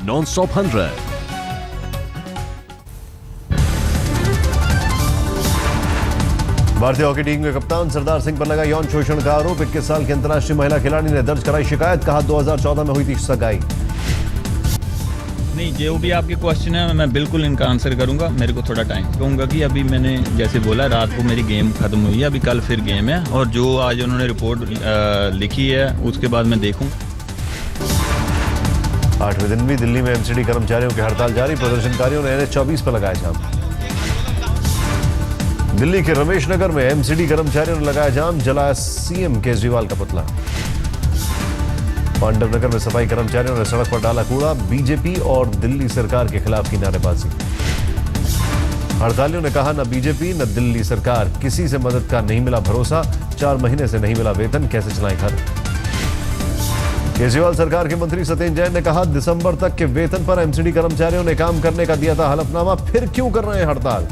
Non-stop 100। भारतीय hockey team के कप्तान सरदार सिंह पर लगा यौन शोषण का आरोप। 21 साल की अंतर्राष्ट्रीय महिला खिलाड़ी ने दर्ज कराई शिकायत। कहा 2014 में हुई थी सगाई। नहीं, जो भी आपके क्वेश्चन है मैं बिल्कुल इनका आंसर करूंगा। मेरे को थोड़ा टाइम कहूँगा कि अभी मैंने जैसे बोला रात को मेरी गेम खत्म हुई है, अभी कल फिर गेम है और जो आज उन्होंने रिपोर्ट लिखी है उसके बाद मैं देखूँ। 8वें दिन भी दिल्ली में एमसीडी कर्मचारियों की हड़ताल जारी। प्रदर्शनकारियों ने NH 24 पर लगाया जाम। दिल्ली के रमेश नगर में एमसीडी कर्मचारियों ने लगाया जाम, जलाया सीएम केजरीवाल का पुतला। पांडव नगर में सफाई कर्मचारियों ने सड़क पर डाला कूड़ा। बीजेपी और दिल्ली सरकार के खिलाफ की नारेबाजी। हड़तालियों ने कहा न बीजेपी न दिल्ली सरकार, किसी से मदद का नहीं मिला भरोसा। 4 महीने से नहीं मिला वेतन, कैसे चलाएं घर। केजरीवाल सरकार के मंत्री सत्येंद्र जैन ने कहा दिसंबर तक के वेतन पर एमसीडी कर्मचारियों ने काम करने का दिया था हलफनामा, फिर क्यों कर रहे हैं हड़ताल।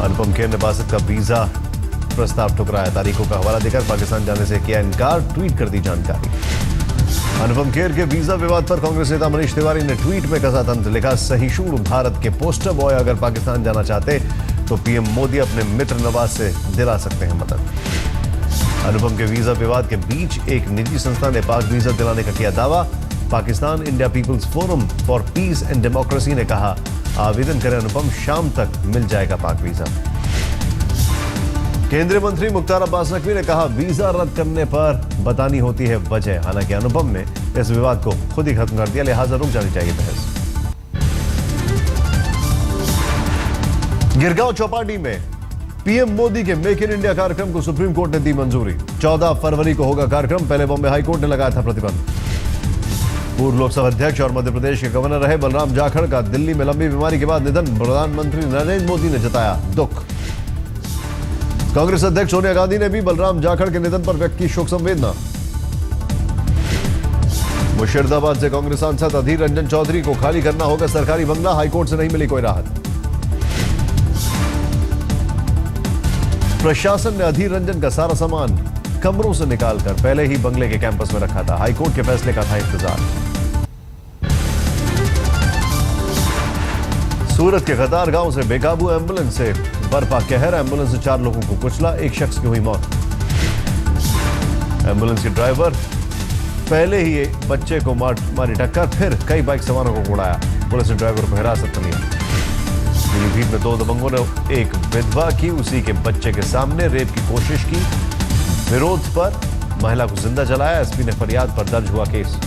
अनुपम खेर ने बासत का वीजा प्रस्ताव ठुकराया। तारीखों का हवाला देकर पाकिस्तान जाने से किया इनकार, ट्वीट कर दी जानकारी। अनुपम खेर के वीजा विवाद पर कांग्रेस नेता मनीष तिवारी ने ट्वीट में कसा तंत्र। लिखा सहिष्णु भारत के पोस्टर बॉय अगर पाकिस्तान जाना चाहते तो पीएम मोदी अपने मित्र नवाज से दिला सकते हैं मदद। अनुपम के वीजा विवाद के बीच एक निजी संस्था ने पाक वीजा दिलाने का किया दावा। Pakistan India People's Forum for Peace and Democracy ने कहा आवेदन करें अनुपम, शाम तक मिल जाएगा पाक वीजा। केंद्रीय मंत्री मुख्तार अब्बास नकवी ने कहा वीजा रद्द करने पर बतानी होती है वजह। हालांकि अनुपम ने इस विवाद को खुद ही खत्म कर दिया, लिहाजा रुक जानी चाहिए बहस। गिरगांव चौपाटी में पीएम मोदी के मेक इन इंडिया कार्यक्रम को सुप्रीम कोर्ट ने दी मंजूरी। 14 फरवरी को होगा कार्यक्रम। पहले बॉम्बे हाई कोर्ट ने लगाया था प्रतिबंध। पूर्व लोकसभा अध्यक्ष और मध्य प्रदेश के गवर्नर रहे बलराम जाखड़ का दिल्ली में लंबी बीमारी के बाद निधन। प्रधानमंत्री नरेंद्र मोदी ने जताया दुख। कांग्रेस अध्यक्ष सोनिया गांधी ने भी बलराम जाखड़ के निधन पर व्यक्त की शोक संवेदना। मुर्शिदाबाद से कांग्रेस सांसद अधीर रंजन चौधरी को खाली करना होगा सरकारी बंगला। हाईकोर्ट से नहीं मिली कोई राहत। प्रशासन ने अधीर रंजन का सारा सामान कमरों से निकालकर पहले ही बंगले के कैंपस में रखा था। हाईकोर्ट के फैसले का था इंतजार। सूरत के कतार गांव से बेकाबू एम्बुलेंस से बरपा कहर। एम्बुलेंस से 4 लोगों को कुचला, एक शख्स की हुई मौत। एम्बुलेंस के ड्राइवर पहले ही बच्चे को मारी टक्कर, फिर कई बाइक सवारों को उड़ाया। पुलिस ने ड्राइवर को हिरासत में लिया। पीलीभीत में 2 दबंगों ने एक विधवा की उसी के बच्चे के सामने रेप की कोशिश की। विरोध पर महिला को जिंदा जलाया। एसपी ने फरियाद पर दर्ज हुआ केस।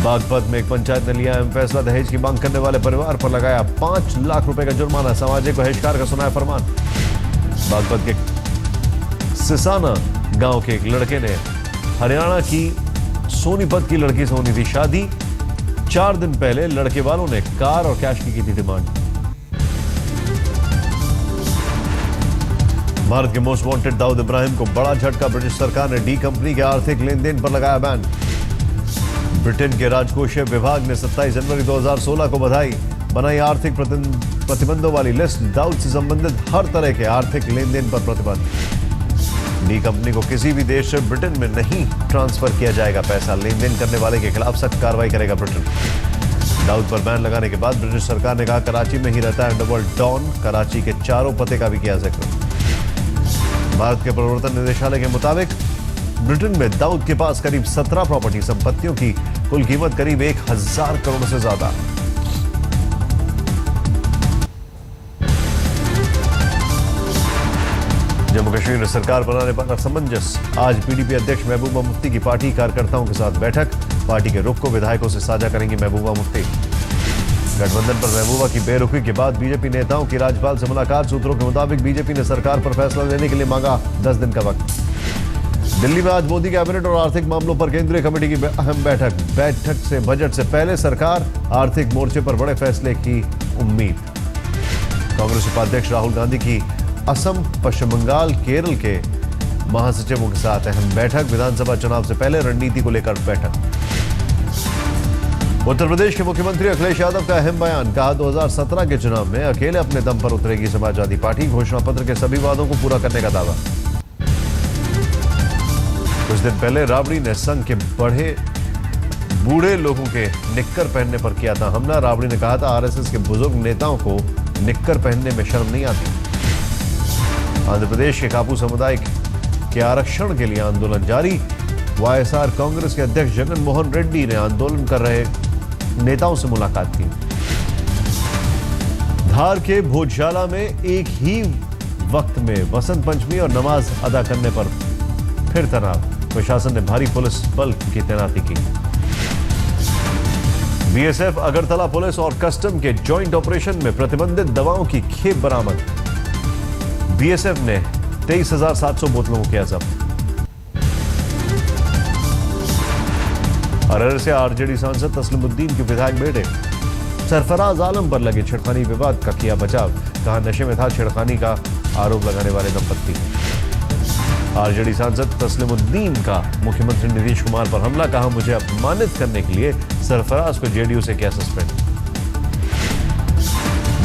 बागपत में एक पंचायत ने लिया अहम फैसला। दहेज की मांग करने वाले परिवार पर लगाया 5 लाख रुपए का जुर्माना। सामाजिक बहिष्कार का सुनाया फरमान। बागपत के सिसाना गांव के एक लड़के ने हरियाणा की सोनीपत की लड़की से होनी थी शादी। 4 दिन पहले लड़के वालों ने कार और कैश की थी डिमांड। भारत के मोस्ट वांटेड दाऊद इब्राहिम को बड़ा झटका। ब्रिटिश सरकार ने डी कंपनी के आर्थिक लेन देन पर लगाया बैन। ब्रिटेन के राजकोषीय विभाग ने 27 जनवरी 2016 को बनाई आर्थिक प्रतिबंधों वाली लिस्ट। दाऊद से संबंधित हर तरह के आर्थिक लेन देन पर प्रतिबंध। डी कंपनी को किसी भी देश से ब्रिटेन में नहीं ट्रांसफर किया जाएगा पैसा। लेन देन करने वाले के खिलाफ सख्त कार्रवाई करेगा ब्रिटेन। दाऊद पर बैन लगाने के बाद ब्रिटिश सरकार ने कहा कराची में ही रहता है अंडरवर्ल्ड डॉन। कराची के 4 पते का भी किया जिक्र। भारत के प्रवर्तन निदेशालय के मुताबिक ब्रिटेन में दाऊद के पास करीब 17 प्रॉपर्टी संपत्तियों की कुल कीमत करीब 1000 करोड़ से ज्यादा। जम्मू कश्मीर में सरकार बनाने पर असमंजस। आज पीडीपी अध्यक्ष महबूबा मुफ्ती की पार्टी कार्यकर्ताओं के साथ बैठक। पार्टी के रुख को विधायकों से साझा करेंगी महबूबा मुफ्ती। गठबंधन पर महबूबा की बेरुखी के बाद बीजेपी नेताओं की राज्यपाल से मुलाकात। सूत्रों के मुताबिक बीजेपी ने सरकार पर फैसला लेने के लिए मांगा 10 दिन का वक्त। दिल्ली में आज मोदी कैबिनेट और आर्थिक मामलों पर केंद्रीय कमेटी की अहम बैठक से बजट से पहले सरकार आर्थिक मोर्चे पर बड़े फैसले की उम्मीद। कांग्रेस उपाध्यक्ष राहुल गांधी की असम, पश्चिम बंगाल, केरल के महासचिवों के साथ अहम बैठक। विधानसभा चुनाव से पहले रणनीति को लेकर बैठक। उत्तर प्रदेश के मुख्यमंत्री अखिलेश यादव का अहम बयान। कहा 2017 के चुनाव में अकेले अपने दम पर उतरेगी समाजवादी पार्टी। घोषणा पत्र के सभी वादों को पूरा करने का दावा। कुछ दिन पहले राबड़ी ने संघ के बूढ़े लोगों के निक्कर पहनने पर किया था हमला। राबड़ी ने कहा था आरएसएस के बुजुर्ग नेताओं को निक्कर पहनने में शर्म नहीं आती। आंध्र प्रदेश के कापू समुदाय के आरक्षण के लिए आंदोलन जारी। वाईएसआर कांग्रेस के अध्यक्ष जगन मोहन रेड्डी ने आंदोलन कर रहे नेताओं से मुलाकात की। धार के भोजशाला में एक ही वक्त में वसंत पंचमी और नमाज अदा करने पर फिर तनाव। प्रशासन ने भारी पुलिस बल की तैनाती की। बीएसएफ, अगरतला पुलिस और कस्टम के जॉइंट ऑपरेशन में प्रतिबंधित दवाओं की खेप बरामद। बीएसएफ ने 23,700 बोतलों को किया जब्त। अररिया से आरजेडी सांसद तस्लीमुद्दीन के विधायक बेटे सरफराज आलम पर लगे छेड़खानी विवाद का किया बचाव। कहा नशे में था छेड़खानी का आरोप लगाने वाले दंपत्ति। आरजेडी सांसद तस्लीमुद्दीन का मुख्यमंत्री नीतीश कुमार पर हमला। कहा मुझे अपमानित करने के लिए सरफराज को जेडीयू से किया सस्पेंड।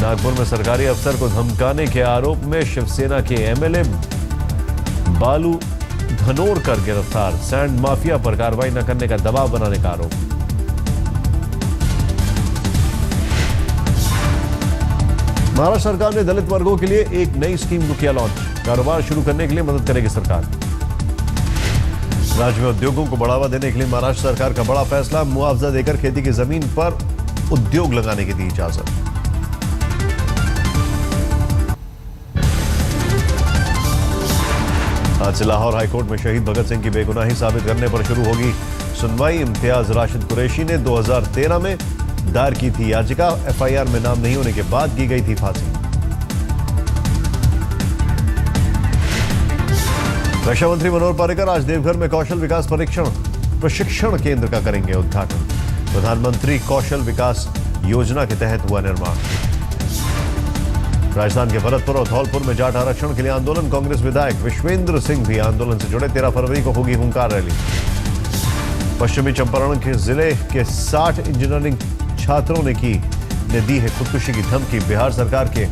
नागपुर में सरकारी अफसर को धमकाने के आरोप में शिवसेना के एमएलए बालू धनोरकर गिरफ्तार। सैंड माफिया पर कार्रवाई न करने का दबाव बनाने का आरोप। महाराष्ट्र सरकार ने दलित वर्गों के लिए एक नई स्कीम को किया लॉन्च। कारोबार शुरू करने के लिए मदद करेगी सरकार। राज्य में उद्योगों को बढ़ावा देने के लिए महाराष्ट्र सरकार का बड़ा फैसला। मुआवजा देकर खेती की जमीन पर उद्योग लगाने की दी इजाजत। आज से लाहौर हाईकोर्ट में शहीद भगत सिंह की बेगुनाही साबित करने पर शुरू होगी सुनवाई। इम्तियाज राशिद कुरैशी ने 2013 में दायर की थी याचिका। एफआईआर में नाम नहीं होने के बाद की गई थी फांसी। रक्षा मंत्री मनोहर पर्रिकर आज देवघर में कौशल विकास प्रशिक्षण केंद्र का करेंगे उद्घाटन। प्रधानमंत्री कौशल विकास योजना के तहत हुआ निर्माण। राजस्थान के भरतपुर और धौलपुर में जाट आरक्षण के लिए आंदोलन। कांग्रेस विधायक विश्वेंद्र सिंह भी आंदोलन से जुड़े। 13 फरवरी को होगी हुंकार रैली। पश्चिमी चंपारण के जिले के 60 इंजीनियरिंग छात्रों ने दी है खुदकुशी की धमकी। बिहार सरकार के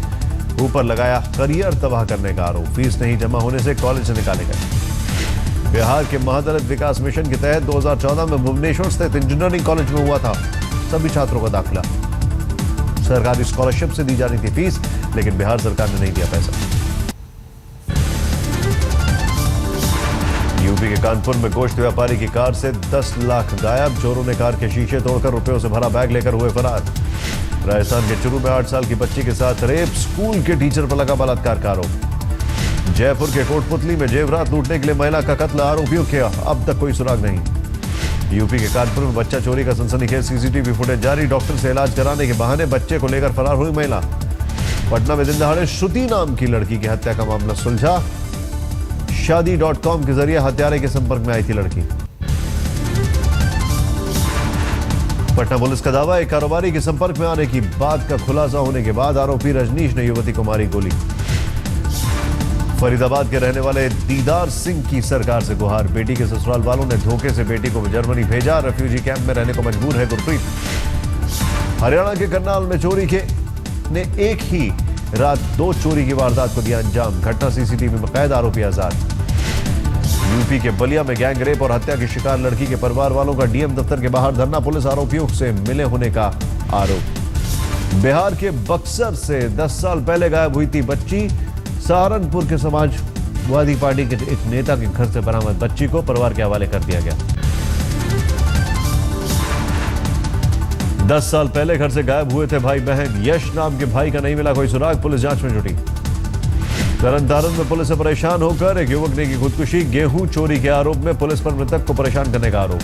ऊपर लगाया करियर तबाह करने का आरोप। फीस नहीं जमा होने से कॉलेज से निकाले गए। बिहार के महादलित विकास मिशन के तहत 2014 में भुवनेश्वर स्थित इंजीनियरिंग कॉलेज में हुआ था सभी छात्रों का दाखिला। सरकारी स्कॉलरशिप से दी जानी थी फीस, लेकिन बिहार सरकार ने नहीं दिया पैसा। यूपी के कानपुर में गोश्त व्यापारी की कार से 10 लाख गायब। चोरों ने कार के शीशे तोड़कर रुपयों से भरा बैग लेकर हुए फरार। राजस्थान के चुरू में 8 साल की बच्ची के साथ रेप। स्कूल के टीचर पर लगा बलात्कार का आरोप। जयपुर के कोटपुतली में जेवरात लूटने के लिए महिला का कत्ल। आरोपियों के अब तक कोई सुराग नहीं। यूपी के कानपुर में बच्चा चोरी का सनसनीखेज सीसीटीवी फुटेज जारी। डॉक्टर से इलाज कराने के बहाने बच्चे को लेकर फरार हुई महिला। पटना में दिन दहाड़े श्रुति नाम की लड़की की हत्या का मामला सुलझा। शादी.com के जरिए हत्यारे के संपर्क में आई थी लड़की। पटना पुलिस का दावा, एक कारोबारी के संपर्क में आने की बात का खुलासा होने के बाद आरोपी रजनीश ने युवती को मारी गोली। फरीदाबाद के रहने वाले दीदार सिंह की सरकार से गुहार। बेटी के ससुराल वालों ने धोखे से बेटी को जर्मनी भेजा। रेफ्यूजी कैंप में रहने को मजबूर है गुरप्रीत। हरियाणा के करनाल में चोरी के ने एक ही रात 2 चोरी की वारदात को दिया अंजाम। घटना सीसीटीवी में कैद। आरोपी आजाद। यूपी के बलिया में गैंग रेप और हत्या की शिकार लड़की के परिवार वालों का डीएम दफ्तर के बाहर धरना। पुलिस आरोपियों से मिले होने का आरोप। बिहार के बक्सर से 10 साल पहले गायब हुई थी बच्ची। सहारनपुर के समाजवादी पार्टी के एक नेता के घर से बरामद बच्ची को परिवार के हवाले कर दिया गया। 10 साल पहले घर से गायब हुए थे भाई बहन। यश नाम के भाई का नहीं मिला कोई सुराग। पुलिस जांच में जुटी। तरनतारन में पुलिस से परेशान होकर एक युवक ने की खुदकुशी। गेहूं चोरी के आरोप में पुलिस पर मृतक को परेशान करने का आरोप।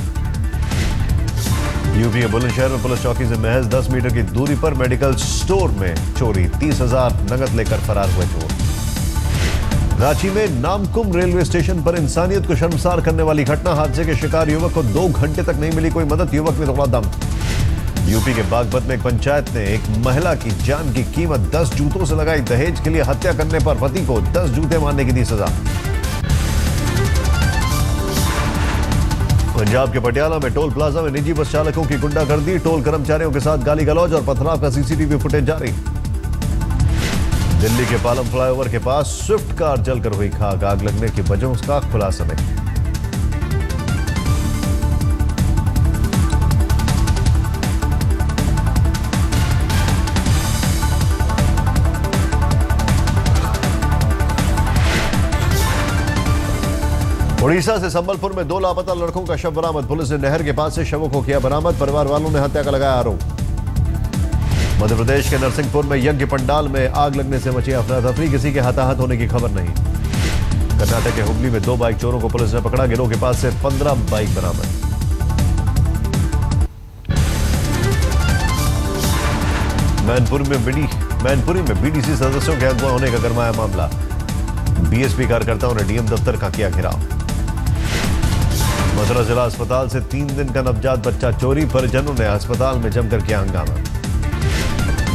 यूपी के बुलंदशहर में पुलिस चौकी से महज 10 मीटर की दूरी पर मेडिकल स्टोर में चोरी। 30,000 नगद लेकर फरार हुए चोर। रांची में नामकुम रेलवे स्टेशन पर इंसानियत को शर्मसार करने वाली घटना। हादसे के शिकार युवक को 2 घंटे तक नहीं मिली कोई मदद। युवक ने तोड़ा दम। यूपी के बागपत में एक पंचायत ने एक महिला की जान की कीमत 10 जूतों से लगाई। दहेज के लिए हत्या करने पर पति को 10 जूते मारने की दी सजा। पंजाब के पटियाला में टोल प्लाजा में निजी बस चालकों की गुंडागर्दी। टोल कर्मचारियों के साथ गाली गलौज और पथराव का सीसीटीवी फुटेज जारी। दिल्ली के पालम फ्लाईओवर के पास स्विफ्ट कार जलकर हुई खाक। आग लगने की वजहों का खुलासा नहीं। उड़ीसा से संबलपुर में 2 लापता लड़कों का शव बरामद। पुलिस ने नहर के पास से शवों को किया बरामद। परिवार वालों ने हत्या का लगाया आरोप। मध्य प्रदेश के नरसिंहपुर में यज्ञ पंडाल में आग लगने से मची अफरा तफरी। किसी के हताहत होने की खबर नहीं। कर्नाटक के हुगली में 2 बाइक चोरों को पुलिस ने पकड़ा। गिरोह के पास से 15 बाइक बरामद। मैनपुरी में बीडीसी सदस्यों के अगवा होने का गरमाया मामला। बीएसपी कार्यकर्ताओं ने डीएम दफ्तर का किया घेराव। मथुरा जिला अस्पताल से 3 दिन का नवजात बच्चा चोरी। परिजनों ने अस्पताल में जमकर किया हंगामा।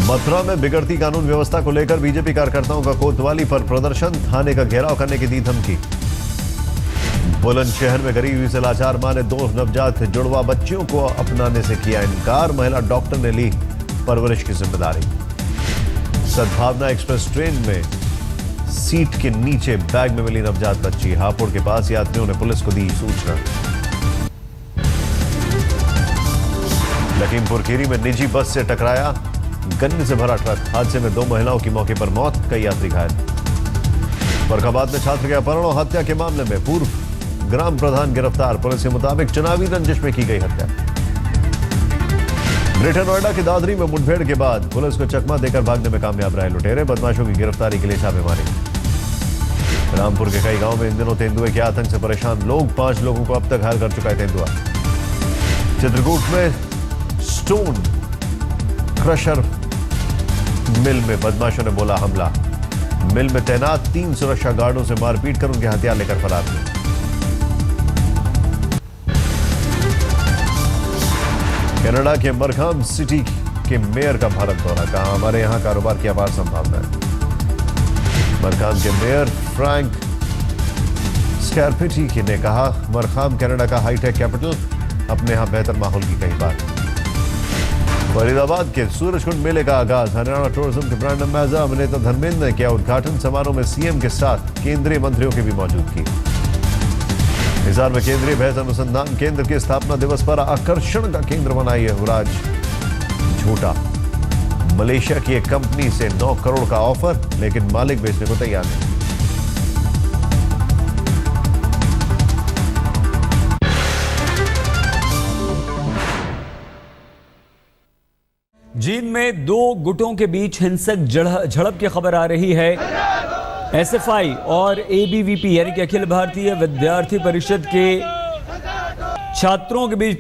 मथुरा में बिगड़ती कानून व्यवस्था को लेकर बीजेपी कार्यकर्ताओं का कोतवाली पर प्रदर्शन। थाने का घेराव करने की दी धमकी। बुलंदशहर में गरीबी से लाचार मां ने 2 नवजात जुड़वा बच्चियों को अपनाने से किया इनकार। महिला डॉक्टर ने ली परवरिश की जिम्मेदारी। सद्भावना एक्सप्रेस ट्रेन में सीट के नीचे बैग में मिली नवजात बच्ची। हापुड़ के पास यात्रियों ने पुलिस को दी सूचना। लखीमपुर खीरी में निजी बस से टकराया गन्ने से भरा ट्रक। हादसे में 2 महिलाओं की मौके पर मौत, कई यात्री घायल। फर्रुखाबाद में छात्र के अपहरण और हत्या के मामले में पूर्व ग्राम प्रधान गिरफ्तार। पुलिस के मुताबिक चुनावी रंजिश में की गई हत्या। ग्रेटर नोएडा की दादरी में मुठभेड़ के बाद पुलिस को चकमा देकर भागने में कामयाब रहे लुटेरे। बदमाशों की गिरफ्तारी के लिए छापेमारी। रामपुर के कई गांव में इन दिनों तेंदुए के आतंक से परेशान लोग। 5 लोगों को अब तक घायल कर चुका है तेंदुआ। चित्रकूट में स्टोन क्रशर मिल में बदमाशों ने बोला हमला। मिल में तैनात 3 सुरक्षा गार्डों से मारपीट कर उनके हथियार लेकर फरार हुए। कनाडा के मरखाम सिटी के मेयर का भारत दौरा। कहा हमारे यहां कारोबार की अपार संभावना है। मरखाम के मेयर फ्रैंक स्कैरपेटी ने कहा मरखाम कनाडा का हाईटेक कैपिटल, अपने यहां बेहतर माहौल की कही बात। फरीदाबाद के सूरजकुंड मेले का आगाज। हरियाणा टूरिज्म के ब्रांड एम्बेसडर अभिनेता धर्मेंद्र ने किया उद्घाटन। समारोह में सीएम के साथ केंद्रीय मंत्रियों की भी मौजूदगी। हिसार में केंद्रीय भैंस अनुसंधान केंद्र के स्थापना दिवस पर आकर्षण का केंद्र बना युवराज झूठा। मलेशिया की एक कंपनी से 9 करोड़ का ऑफर, लेकिन मालिक बेचने को तैयार नहीं। जींद में 2 गुटों के बीच हिंसक झड़प की खबर आ रही है। एसएफआई और एबीवीपी यानी कि अखिल भारतीय विद्यार्थी परिषद के छात्रों के बीच